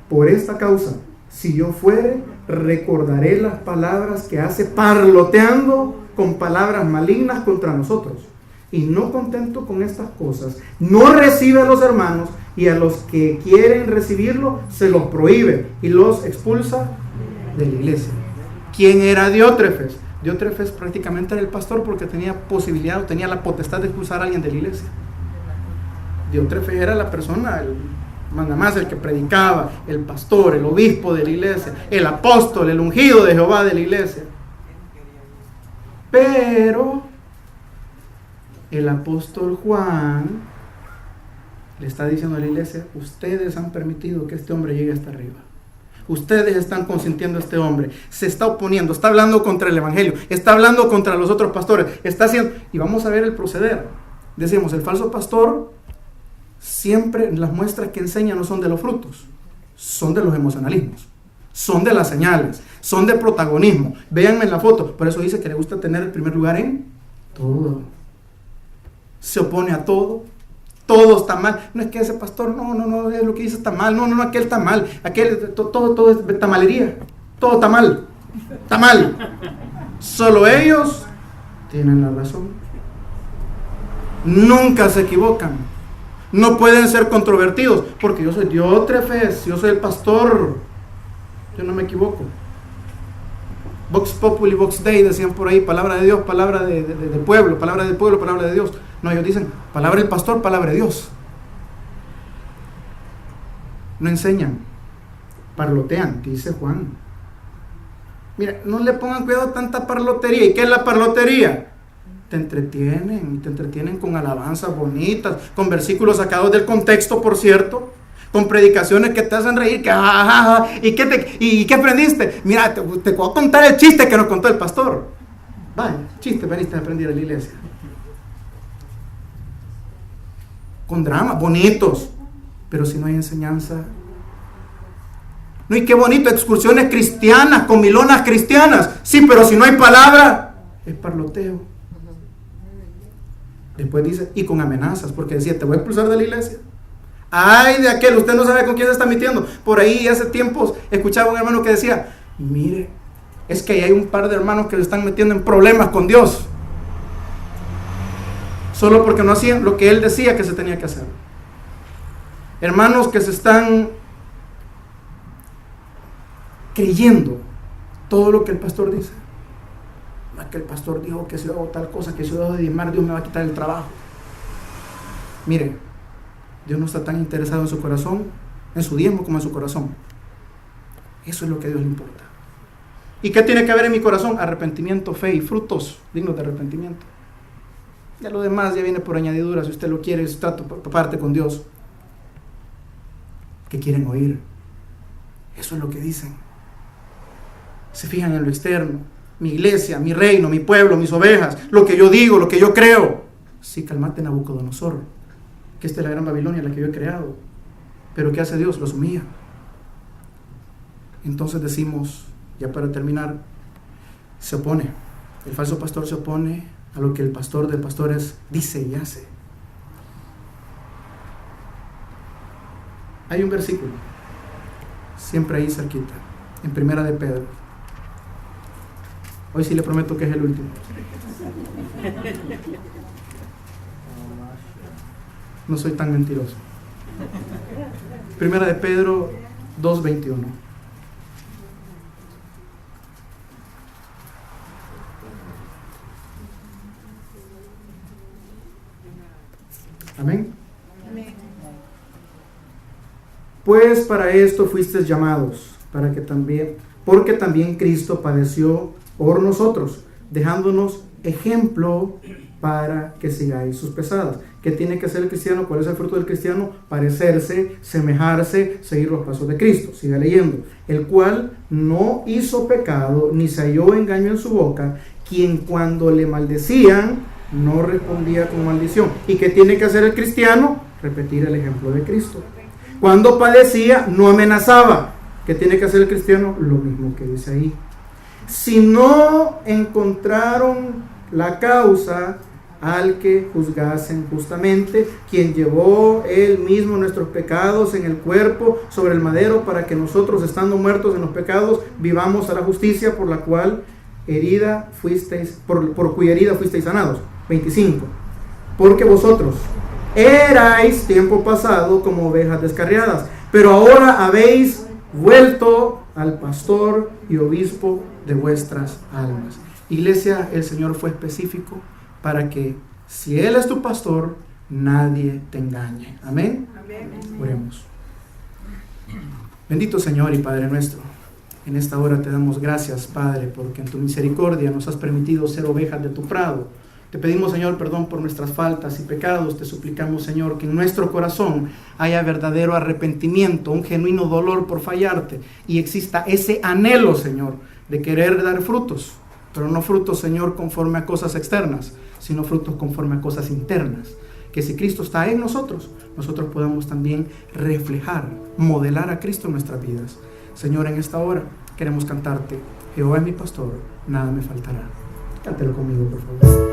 Por esta causa, si yo fuere, recordaré las palabras que hace parloteando con palabras malignas contra nosotros. Y no contento con estas cosas, no recibe a los hermanos, y a los que quieren recibirlo se los prohíbe y los expulsa de la iglesia. ¿Quién era Diótrefes? Diótrefes prácticamente era el pastor, porque tenía posibilidad o tenía la potestad de expulsar a alguien de la iglesia. Diótrefes era la persona, el mandamás, el que predicaba, el pastor, el obispo de la iglesia, el apóstol, el ungido de Jehová de la iglesia. Pero el apóstol Juan le está diciendo a la iglesia: ustedes han permitido que este hombre llegue hasta arriba. Ustedes están consintiendo a este hombre. Se está oponiendo, está hablando contra el evangelio, está hablando contra los otros pastores, está haciendo... Y vamos a ver el proceder. Decimos, el falso pastor siempre, las muestras que enseña no son de los frutos, son de los emocionalismos, son de las señales, son de protagonismo. Véanme en la foto. Por eso dice que le gusta tener el primer lugar en todo. Se opone a todo. Todo está mal. No es que ese pastor, no, es lo que dice está mal. No, aquel está mal. Aquel, todo es tamalería. Todo está mal. Está mal. Solo ellos tienen la razón. Nunca se equivocan. No pueden ser controvertidos, porque yo soy Diótrefes, yo soy el pastor. Yo no me equivoco. Vox populi, vox dei, decían por ahí, palabra de Dios, palabra de pueblo, palabra del pueblo, palabra de Dios. No, ellos dicen, palabra del pastor, palabra de Dios. No enseñan, parlotean, dice Juan. Mira, no le pongan cuidado a tanta parlotería. ¿Y qué es la parlotería? Te entretienen con alabanzas bonitas, con versículos sacados del contexto, por cierto, con predicaciones que te hacen reír, que ¿y qué aprendiste? Mira, te voy a contar el chiste que nos contó el pastor. Vaya, chiste veniste a aprender en la iglesia. Con dramas bonitos, pero si no hay enseñanza. No, y qué bonito, excursiones cristianas, comilonas cristianas. Sí, pero si no hay palabra, es parloteo. Después dice, y con amenazas, porque decía, te voy a expulsar de la iglesia. Ay, de aquel, usted no sabe con quién se está metiendo. Por ahí hace tiempos escuchaba un hermano que decía, mire, es que hay un par de hermanos que se están metiendo en problemas con Dios, solo porque no hacían lo que él decía que se tenía que hacer. Hermanos que se están creyendo todo lo que el pastor dice. No es que el pastor dijo que si yo hago tal cosa, que si yo hago de diezmar, Dios me va a quitar el trabajo. Mire, Dios no está tan interesado en su corazón, en su diezmo, como en su corazón. Eso es lo que a Dios le importa. ¿Y qué tiene que haber en mi corazón? Arrepentimiento, fe y frutos dignos de arrepentimiento. Ya lo demás ya viene por añadidura, si usted lo quiere, es trato parte con Dios. ¿Qué quieren oír? Eso es lo que dicen. Se fijan en lo externo. Mi iglesia, mi reino, mi pueblo, mis ovejas, lo que yo digo, lo que yo creo. Sí, calmate, Nabucodonosor, que esta es la gran Babilonia, la que yo he creado. Pero ¿qué hace Dios? Los humilla. Entonces decimos, ya para terminar, se opone. El falso pastor se opone a lo que el pastor de pastores dice y hace. Hay un versículo, siempre ahí cerquita, en Primera de Pedro. Hoy sí le prometo que es el último. No soy tan mentiroso. Primera de Pedro 2:21. Amén. Pues para esto fuisteis llamados, porque también Cristo padeció por nosotros, dejándonos ejemplo para que sigáis sus pesadas. ¿Qué tiene que hacer el cristiano? ¿Cuál es el fruto del cristiano? Parecerse, semejarse, seguir los pasos de Cristo. Siga leyendo. El cual no hizo pecado, ni se halló engaño en su boca, quien cuando le maldecían, no respondía con maldición. ¿Y qué tiene que hacer el cristiano? Repetir el ejemplo de Cristo. Cuando padecía, no amenazaba. ¿Qué tiene que hacer el cristiano? Lo mismo que dice ahí. Si no encontraron la causa, al que juzgasen justamente, quien llevó él mismo nuestros pecados en el cuerpo sobre el madero, para que nosotros, estando muertos en los pecados, vivamos a la justicia, por la cual herida fuisteis, por cuya herida fuisteis sanados. 25. Porque vosotros erais tiempo pasado como ovejas descarriadas, pero ahora habéis vuelto al pastor y obispo de vuestras almas. Iglesia, el Señor fue específico para que, si Él es tu pastor, nadie te engañe. Amén. Amén. Oremos. Bendito Señor y Padre nuestro, en esta hora te damos gracias, Padre, porque en tu misericordia nos has permitido ser ovejas de tu prado. Te pedimos, Señor, perdón por nuestras faltas y pecados. Te suplicamos, Señor, que en nuestro corazón haya verdadero arrepentimiento, un genuino dolor por fallarte, y exista ese anhelo, Señor, de querer dar frutos, pero no frutos, Señor, conforme a cosas externas, sino frutos conforme a cosas internas. Que si Cristo está en nosotros, nosotros podamos también reflejar, modelar a Cristo en nuestras vidas. Señor, en esta hora queremos cantarte: Jehová es mi pastor, nada me faltará. Cántelo conmigo, por favor.